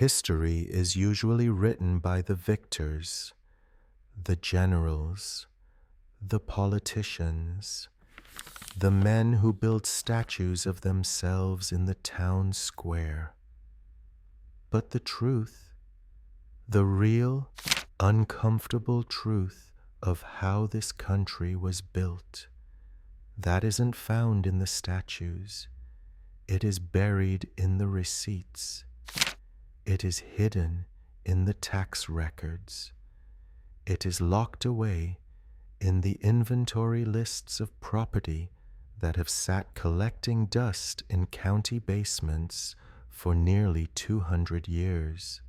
History is usually written by the victors, the generals, the politicians, the men who built statues of themselves in the town square. But the truth, the real, uncomfortable truth of how this country was built, that isn't found in the statues. It is buried in the receipts. It is hidden in the tax records. It is locked away in the inventory lists of property that have sat collecting dust in county basements for nearly 200 years.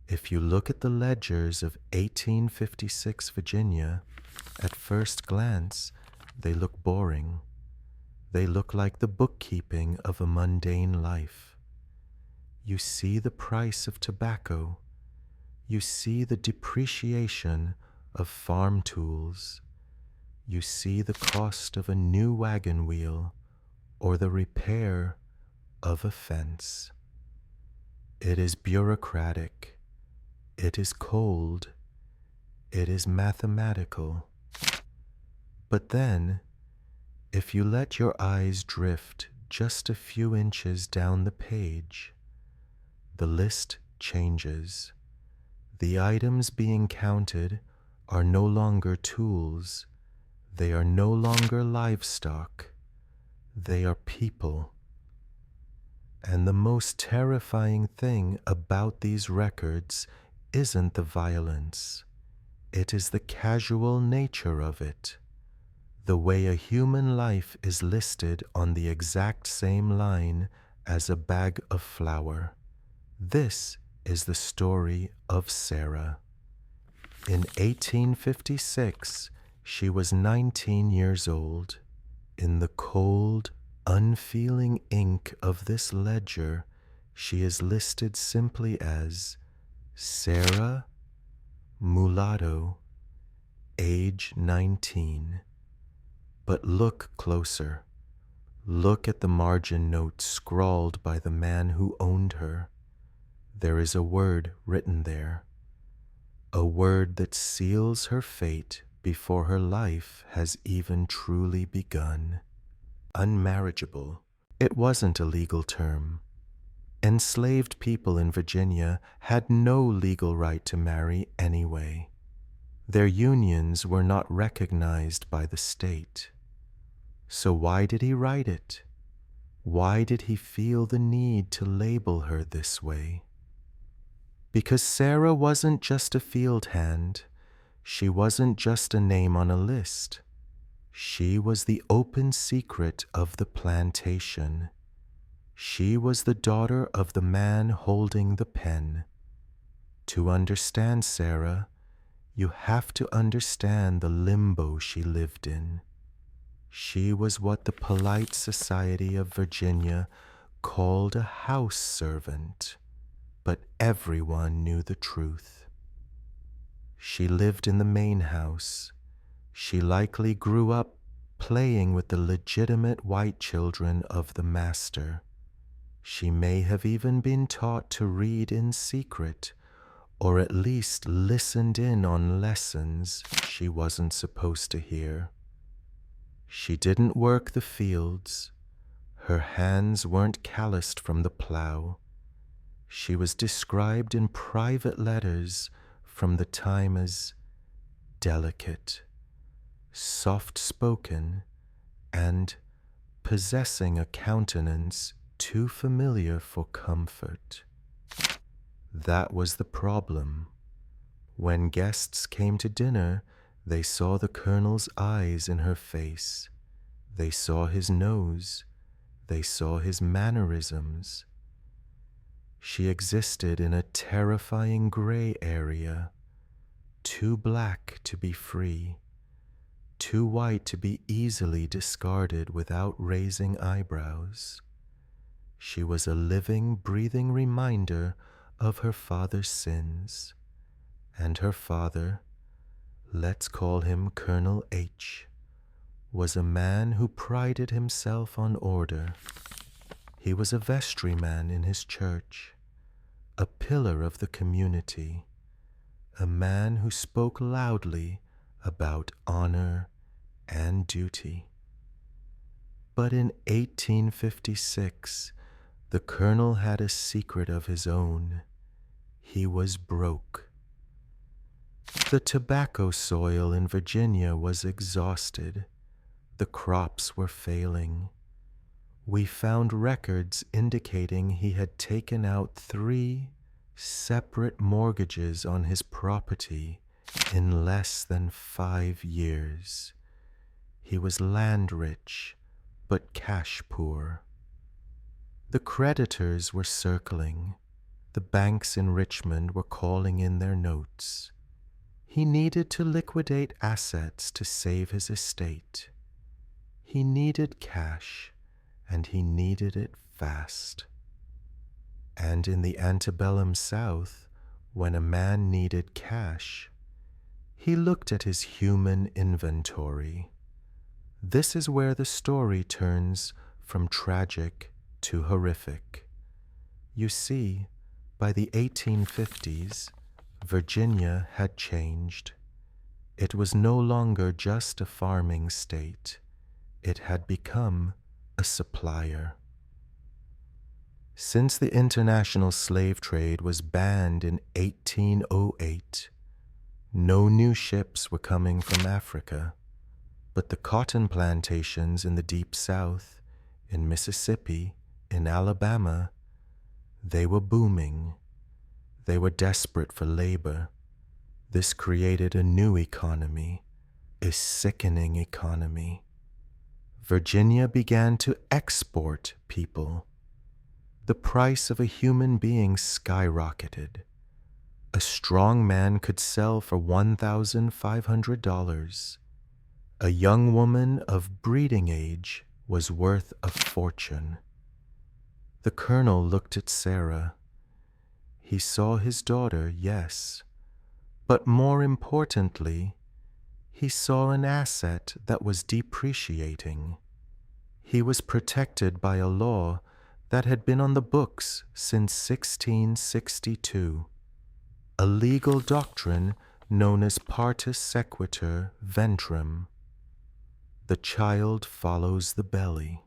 If you look at the ledgers of 1856 Virginia, at first glance, they look boring. They look like the bookkeeping of a mundane life. You see the price of tobacco. You see the depreciation of farm tools. You see the cost of a new wagon wheel or the repair of a fence. It is bureaucratic. It is cold. It is mathematical. But then, if you let your eyes drift just a few inches down the page, the list changes. The items being counted are no longer tools. They are no longer livestock. They are people. And the most terrifying thing about these records isn't the violence. It is the casual nature of it. The way a human life is listed on the exact same line as a bag of flour. This is the story of Sarah. In 1856, she was 19 years old. In the cold, unfeeling ink of this ledger, she is listed simply as Sarah, mulatto, age 19. But look closer. Look at the margin note scrawled by the man who owned her. There is a word written there, a word that seals her fate before her life has even truly begun. Unmarriageable. It wasn't a legal term. Enslaved people in Virginia had no legal right to marry anyway. Their unions were not recognized by the state. So why did he write it? Why did he feel the need to label her this way? Because Sarah wasn't just a field hand. She wasn't just a name on a list. She was the open secret of the plantation. She was the daughter of the man holding the pen. To understand Sarah, you have to understand the limbo she lived in. She was what the polite society of Virginia called a house servant, but everyone knew the truth. She lived in the main house. She likely grew up playing with the legitimate white children of the master. She may have even been taught to read in secret, or at least listened in on lessons she wasn't supposed to hear. She didn't work the fields. Her hands weren't calloused from the plow. She was described in private letters from the time as delicate, soft-spoken, and possessing a countenance too familiar for comfort. That was the problem. When guests came to dinner, they saw the Colonel's eyes in her face. They saw his nose. They saw his mannerisms. She existed in a terrifying gray area, too black to be free, too white to be easily discarded without raising eyebrows. She was a living, breathing reminder of her father's sins, and her father, let's call him Colonel H., was a man who prided himself on order. He was a vestryman in his church, a pillar of the community, a man who spoke loudly about honor and duty. But in 1856, the Colonel had a secret of his own. He was broke. The tobacco soil in Virginia was exhausted. The crops were failing. We found records indicating he had taken out 3 separate mortgages on his property in less than 5 years. He was land rich, but cash poor. The creditors were circling. The banks in Richmond were calling in their notes. He needed to liquidate assets to save his estate. He needed cash, and he needed it fast. And in the antebellum South, when a man needed cash, he looked at his human inventory. This is where the story turns from tragic to horrific. You see, by the 1850s, Virginia had changed. It was no longer just a farming state. It had become a supplier. Since the international slave trade was banned in 1808, no new ships were coming from Africa, but the cotton plantations in the Deep South, in Mississippi, in Alabama, they were booming. They were desperate for labor. This created a new economy, a sickening economy. Virginia began to export people. The price of a human being skyrocketed. A strong man could sell for $1,500. A young woman of breeding age was worth a fortune. The Colonel looked at Sarah. He saw his daughter, yes, but more importantly, he saw an asset that was depreciating. He was protected by a law that had been on the books since 1662, a legal doctrine known as partus sequitur ventrum. The child follows the belly.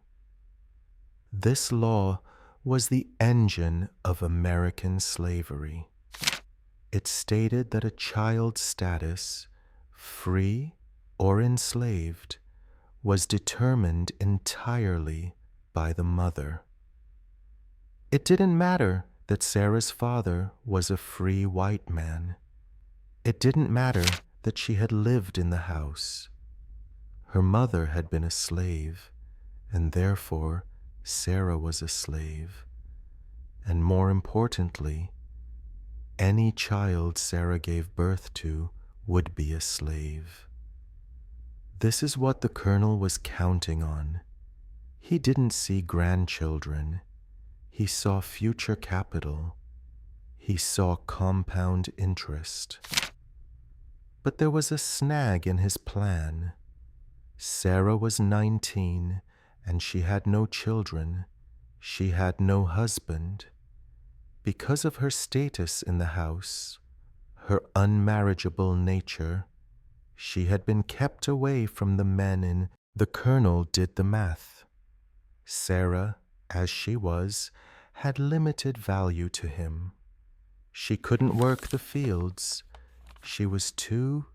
This law was the engine of American slavery. It stated that a child's status, free or enslaved, was determined entirely by the mother. It didn't matter that Sarah's father was a free white man. It didn't matter that she had lived in the house. Her mother had been a slave, and therefore Sarah was a slave. And more importantly, any child Sarah gave birth to would be a slave. This is what the Colonel was counting on. He didn't see grandchildren. He saw future capital. He saw compound interest. But there was a snag in his plan. Sarah was 19, and she had no children. She had no husband. Because of her status in the house, her unmarriageable nature, she had been kept away from the men in. The Colonel did the math. Sarah, as she was, had limited value to him. She couldn't work the fields. She was too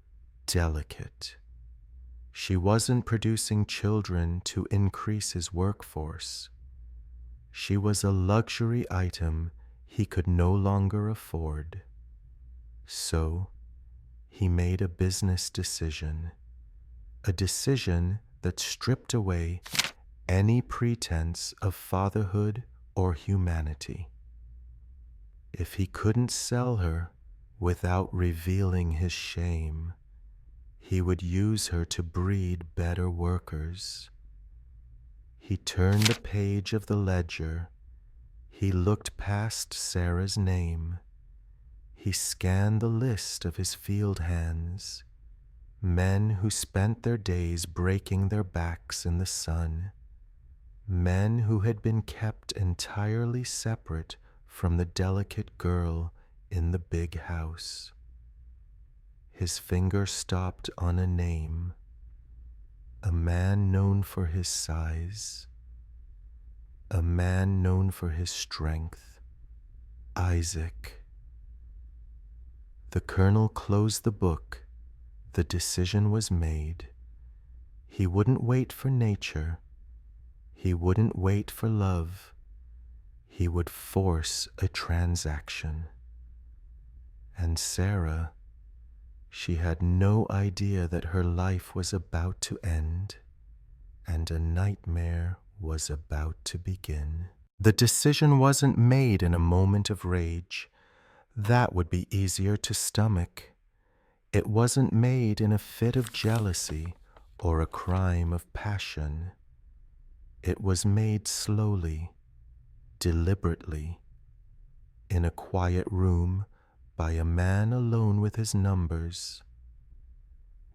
delicate. She wasn't producing children to increase his workforce. She was a luxury item he could no longer afford. So, he made a business decision, a decision that stripped away any pretense of fatherhood or humanity. If he couldn't sell her without revealing his shame, he would use her to breed better workers. He turned the page of the ledger. He looked past Sarah's name. He scanned the list of his field hands, men who spent their days breaking their backs in the sun, men who had been kept entirely separate from the delicate girl in the big house. His finger stopped on a name, a man known for his size, a man known for his strength, Isaac. The colonel closed the book. The decision was made. He wouldn't wait for nature. He wouldn't wait for love. He would force a transaction. And Sarah, she had no idea that her life was about to end and a nightmare was about to begin. The decision wasn't made in a moment of rage. That would be easier to stomach. It wasn't made in a fit of jealousy or a crime of passion. It was made slowly, deliberately, in a quiet room by a man alone with his numbers.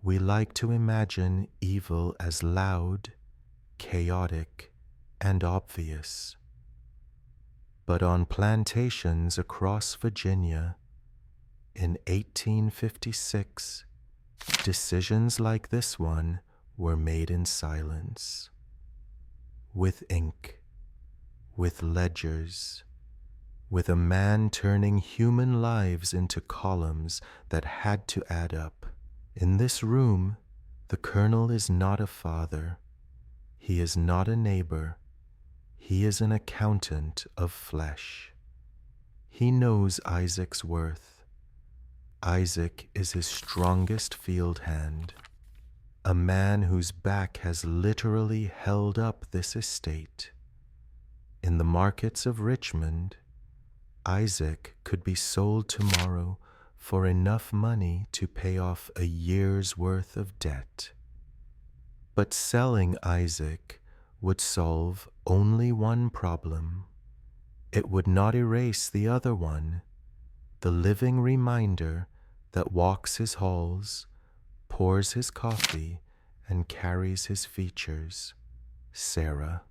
We like to imagine evil as loud, chaotic, and obvious. But on plantations across Virginia, in 1856, decisions like this one were made in silence, with ink, with ledgers, with a man turning human lives into columns that had to add up. In this room, the colonel is not a father. He is not a neighbor. He is an accountant of flesh. He knows Isaac's worth. Isaac is his strongest field hand, a man whose back has literally held up this estate. In the markets of Richmond, Isaac could be sold tomorrow for enough money to pay off a year's worth of debt. But selling Isaac would solve only one problem. It would not erase the other one, the living reminder that walks his halls, pours his coffee, and carries his features, Sarah.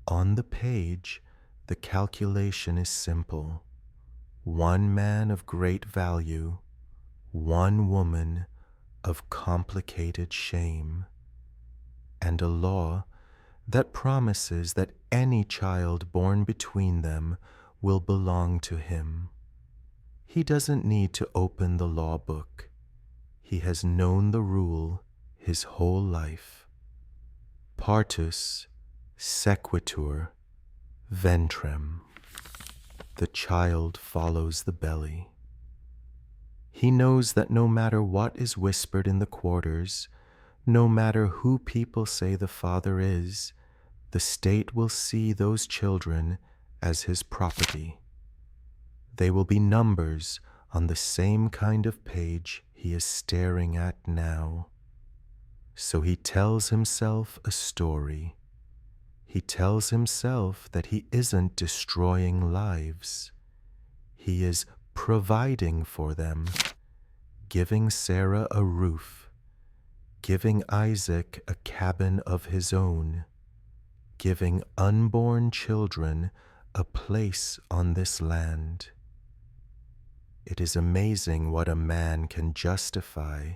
On the page, the calculation is simple. One man of great value, one woman of complicated shame, and a law that promises that any child born between them will belong to him. He doesn't need to open the law book. He has known the rule his whole life. Partus sequitur ventrem. The child follows the belly. He knows that no matter what is whispered in the quarters, no matter who people say the father is, the state will see those children as his property. They will be numbers on the same kind of page he is staring at now. So he tells himself a story. He tells himself that he isn't destroying lives. He is providing for them, giving Sarah a roof, giving Isaac a cabin of his own, giving unborn children a place on this land. It is amazing what a man can justify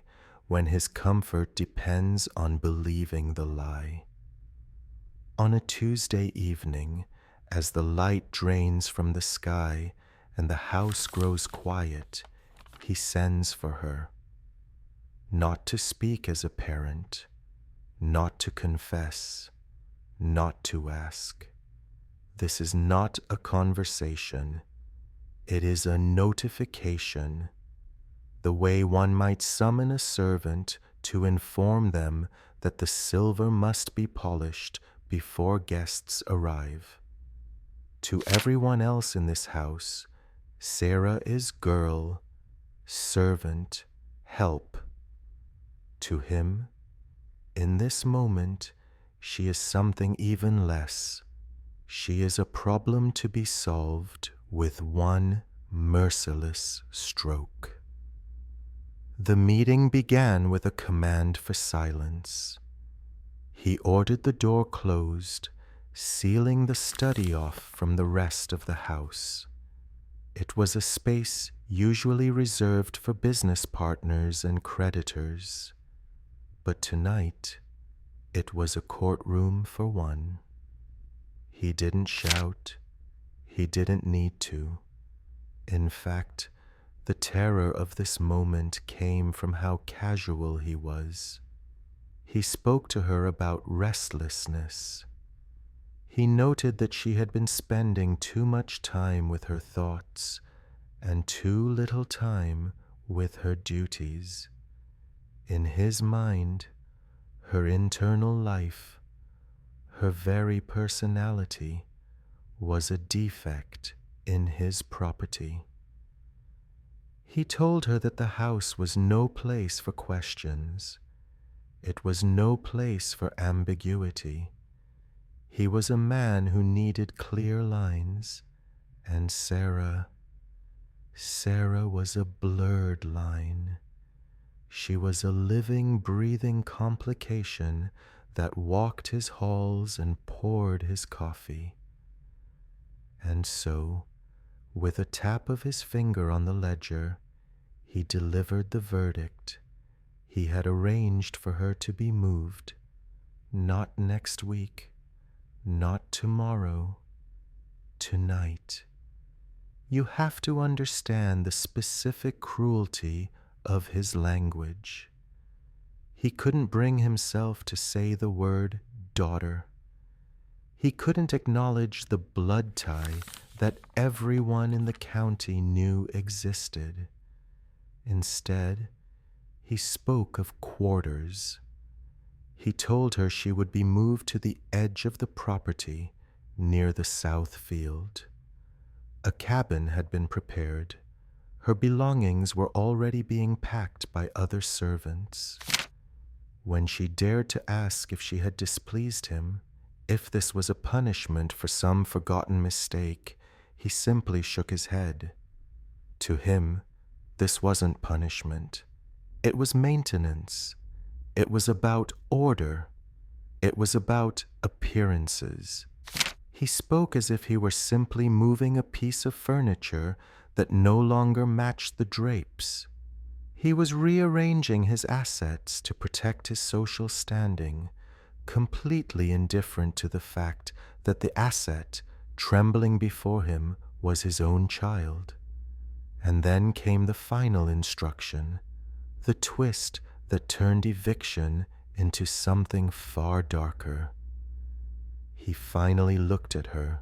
when his comfort depends on believing the lie. On a Tuesday evening, as the light drains from the sky and the house grows quiet, he sends for her. Not to speak as a parent, not to confess, not to ask. This is not a conversation. It is a notification, the way one might summon a servant to inform them that the silver must be polished before guests arrive. To everyone else in this house, Sarah is girl, servant, help. To him, in this moment, she is something even less. She is a problem to be solved with one merciless stroke. The meeting began with a command for silence. He ordered the door closed, sealing the study off from the rest of the house. It was a space usually reserved for business partners and creditors, but tonight it was a courtroom for one. He didn't shout. He didn't need to. In fact, the terror of this moment came from how casual he was. He spoke to her about restlessness. He noted that she had been spending too much time with her thoughts and too little time with her duties. In his mind, her internal life, her very personality, was a defect in his property. He told her that the house was no place for questions. It was no place for ambiguity. He was a man who needed clear lines, and Sarah was a blurred line. She was a living, breathing complication that walked his halls and poured his coffee. And so, with a tap of his finger on the ledger, he delivered the verdict. He had arranged for her to be moved, not next week, not tomorrow, tonight. You have to understand the specific cruelty of his language. He couldn't bring himself to say the word daughter. He couldn't acknowledge the blood tie that everyone in the county knew existed. Instead, he spoke of quarters. He told her she would be moved to the edge of the property near the south field. A cabin had been prepared. Her belongings were already being packed by other servants. When she dared to ask if she had displeased him, if this was a punishment for some forgotten mistake, he simply shook his head. To him, this wasn't punishment. It was maintenance. It was about order. It was about appearances. He spoke as if he were simply moving a piece of furniture that no longer matched the drapes. He was rearranging his assets to protect his social standing, completely indifferent to the fact that the asset trembling before him was his own child. And then came the final instruction, the twist that turned eviction into something far darker. He finally looked at her.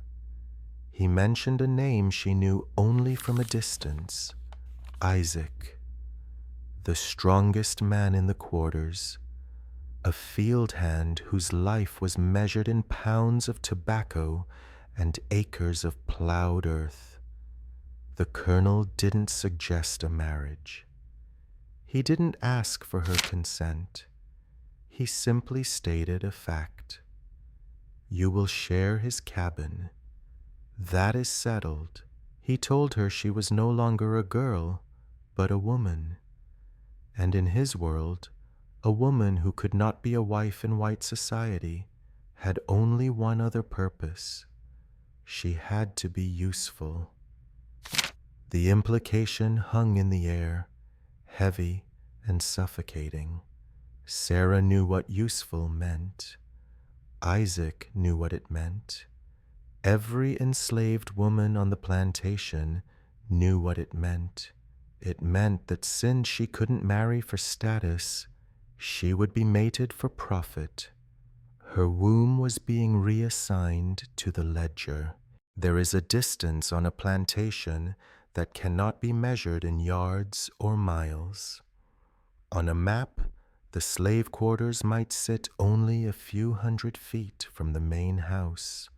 He mentioned a name she knew only from a distance, Isaac, the strongest man in the quarters, a field hand whose life was measured in pounds of tobacco and acres of plowed earth. The colonel didn't suggest a marriage. He didn't ask for her consent. He simply stated a fact. You will share his cabin. That is settled. He told her she was no longer a girl, but a woman. And in his world, a woman who could not be a wife in white society had only one other purpose. She had to be useful. The implication hung in the air, heavy and suffocating. Sarah knew what useful meant. Isaac knew what it meant. Every enslaved woman on the plantation knew what it meant. It meant that since she couldn't marry for status, she would be mated for profit. Her womb was being reassigned to the ledger. There is a distance on a plantation that cannot be measured in yards or miles. On a map, the slave quarters might sit only a few hundred feet from the main house,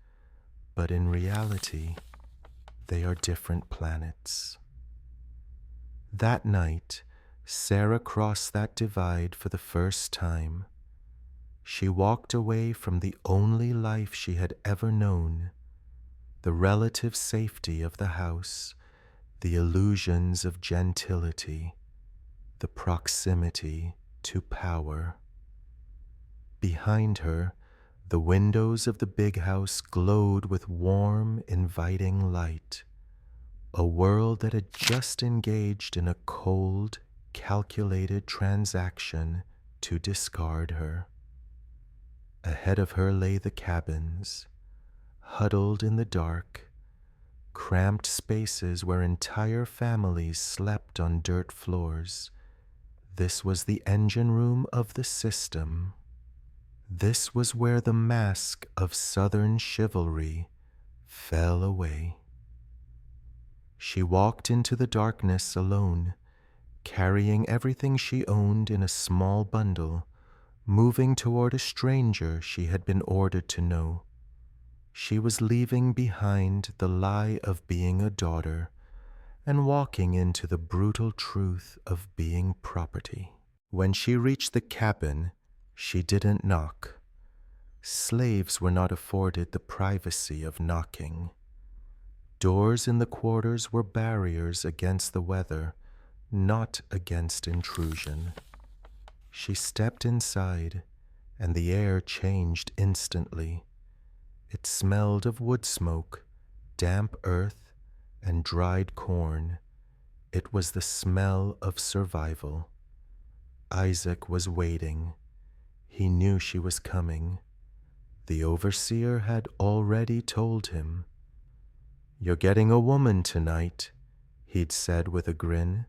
but in reality, they are different planets. That night, Sarah crossed that divide for the first time. She walked away from the only life she had ever known, the relative safety of the house, the illusions of gentility, the proximity to power. Behind her, The windows of the big house glowed with warm, inviting light. A world that had just engaged in a cold, calculated transaction to discard her. Ahead of her lay the cabins, huddled in the dark, cramped spaces where entire families slept on dirt floors. This was the engine room of the system. This was where the mask of Southern chivalry fell away. She walked into the darkness alone, carrying everything she owned in a small bundle, moving toward a stranger she had been ordered to know. She was leaving behind the lie of being a daughter and walking into the brutal truth of being property. When she reached the cabin, she didn't knock. Slaves were not afforded the privacy of knocking. Doors in the quarters were barriers against the weather, not against intrusion. She stepped inside, and the air changed instantly. It smelled of wood smoke, damp earth, and dried corn. It was the smell of survival. Isaac was waiting. He knew she was coming. The overseer had already told him. "You're getting a woman tonight," he'd said with a grin.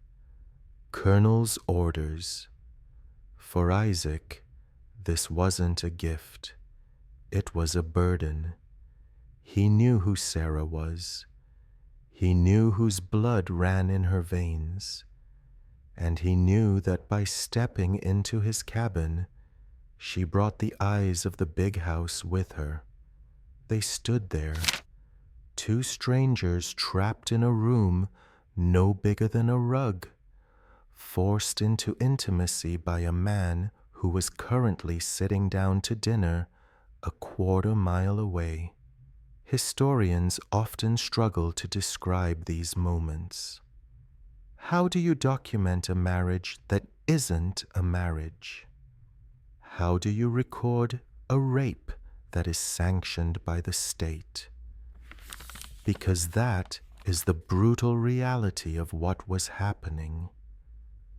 Colonel's orders. For Isaac, this wasn't a gift. It was a burden. He knew who Sarah was. He knew whose blood ran in her veins. And he knew that by stepping into his cabin, she brought the eyes of the big house with her. They stood there, two strangers trapped in a room no bigger than a rug, forced into intimacy by a man who was currently sitting down to dinner a quarter-mile away. Historians often struggle to describe these moments. How do you document a marriage that isn't a marriage? How do you record a rape that is sanctioned by the state? Because that is the brutal reality of what was happening.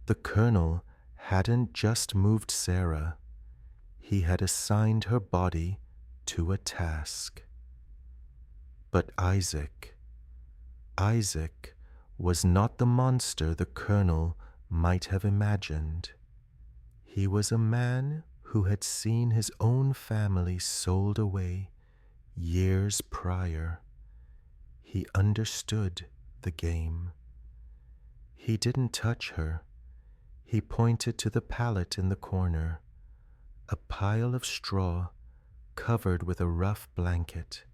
The colonel hadn't just moved Sarah. He had assigned her body to a task. But Isaac was not the monster the colonel might have imagined. He was a man who had seen his own family sold away years prior. He understood the game. He didn't touch her. He pointed to the pallet in the corner, a pile of straw covered with a rough blanket.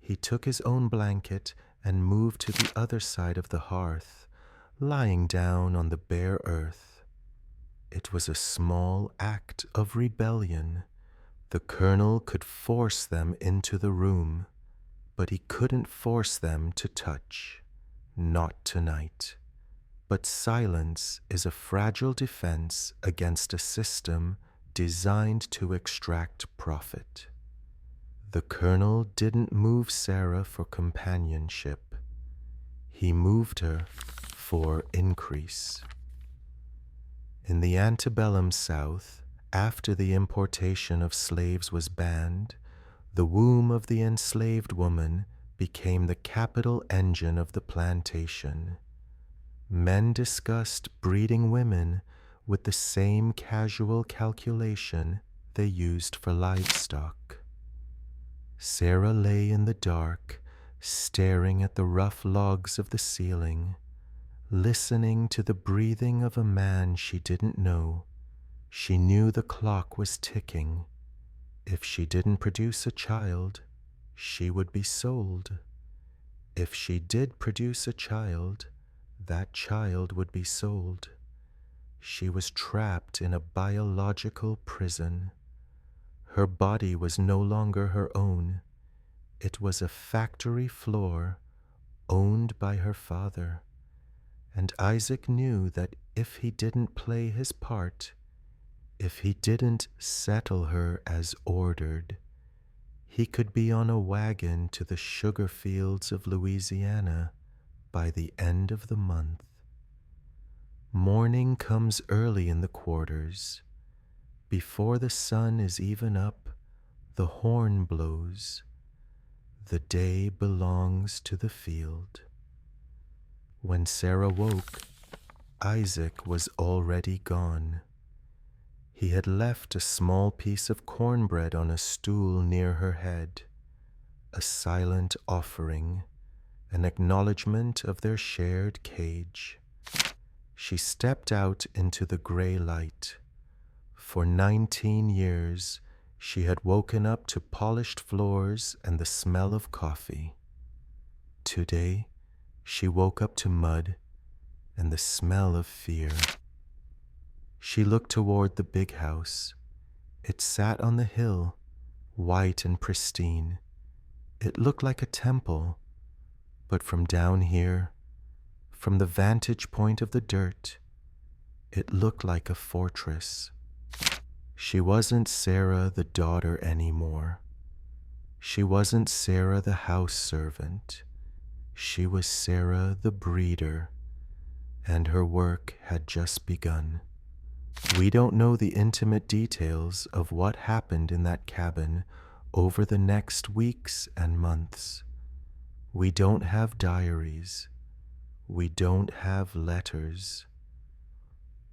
He took his own blanket and moved to the other side of the hearth, lying down on the bare earth. It was a small act of rebellion. The colonel could force them into the room, but he couldn't force them to touch. Not tonight. But silence is a fragile defense against a system designed to extract profit. The colonel didn't move Sarah for companionship. He moved her for increase. In the antebellum South, after the importation of slaves was banned, the womb of the enslaved woman became the capital engine of the plantation. Men discussed breeding women with the same casual calculation they used for livestock. Sarah lay in the dark, staring at the rough logs of the ceiling, listening to the breathing of a man she didn't know. She knew the clock was ticking. If she didn't produce a child, she would be sold. If she did produce a child, that child would be sold. She was trapped in a biological prison. Her body was no longer her own. It was a factory floor owned by her father. And Isaac knew that if he didn't play his part, if he didn't settle her as ordered, he could be on a wagon to the sugar fields of Louisiana by the end of the month. Morning comes early in the quarters. Before the sun is even up, the horn blows. The day belongs to the field. When Sarah woke, Isaac was already gone. He had left a small piece of cornbread on a stool near her head, a silent offering, an acknowledgement of their shared cage. She stepped out into the gray light. For 19 years, she had woken up to polished floors and the smell of coffee. Today, she woke up to mud and the smell of fear. She looked toward the big house. It sat on the hill, white and pristine. It looked like a temple, but from down here, from the vantage point of the dirt, it looked like a fortress. She wasn't Sarah the daughter anymore. She wasn't Sarah the house servant. She was Sarah the breeder, and her work had just begun. We don't know the intimate details of what happened in that cabin over the next weeks and months. We don't have diaries. We don't have letters.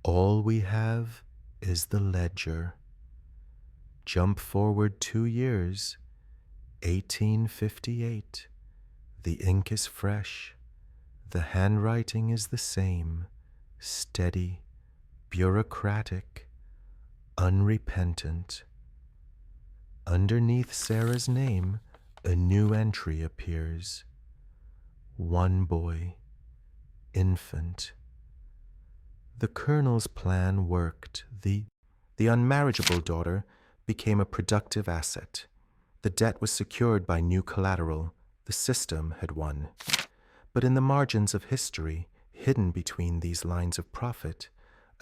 All we have is the ledger. Jump forward 2 years, 1858. The ink is fresh. The handwriting is the same, steady, bureaucratic, unrepentant. Underneath Sarah's name, a new entry appears. One boy, infant. The colonel's plan worked. The unmarriageable daughter became a productive asset. The debt was secured by new collateral. The system had won. But in the margins of history, hidden between these lines of profit,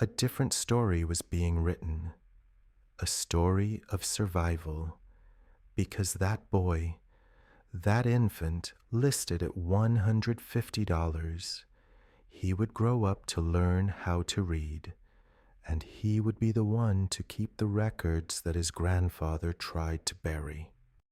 a different story was being written. A story of survival. Because that boy, that infant, listed at $150, he would grow up to learn how to read, and he would be the one to keep the records that his grandfather tried to bury.